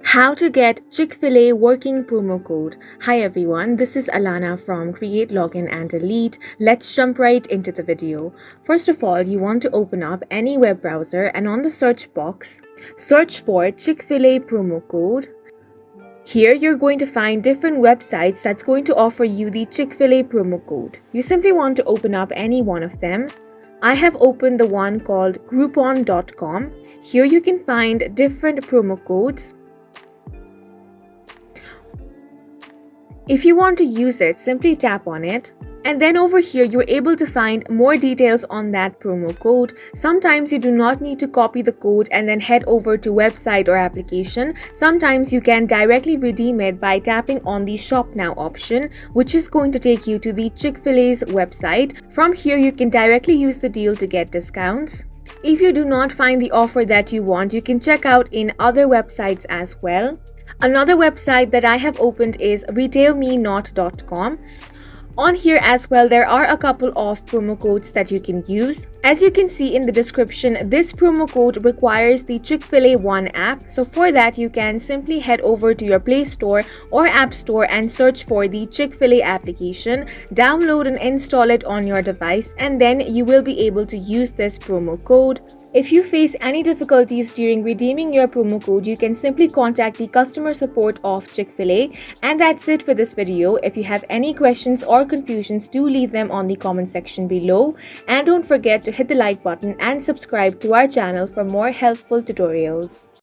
How to get Chick-fil-A working promo code. Hi everyone, this is Alana from Create, Login and Delete. Let's jump right into the video. First of all, you want to open up any web browser and on the search box, search for Chick-fil-A promo code. Here you're going to find different websites that's going to offer you the Chick-fil-A promo code. You simply want to open up any one of them. I have opened the one called Groupon.com. Here you can find different promo codes. If you want to use it, simply tap on it. And then over here, you're able to find more details on that promo code. Sometimes you do not need to copy the code and then head over to website or application. Sometimes you can directly redeem it by tapping on the Shop Now option, which is going to take you to the Chick-fil-A's website. From here, you can directly use the deal to get discounts. If you do not find the offer that you want, you can check out in other websites as well. Another website that I have opened is retailmenot.com. On here as well, there are a couple of promo codes that you can use. As you can see in the description, this promo code requires the Chick-fil-A One app. So for that, you can simply head over to your Play Store or App Store and search for the Chick-fil-A application, download and install it on your device, and then you will be able to use this promo code. If you face any difficulties during redeeming your promo code, you can simply contact the customer support of Chick-fil-A. And that's it for this video. If you have any questions or confusions, do leave them on the comment section below. And don't forget to hit the like button and subscribe to our channel for more helpful tutorials.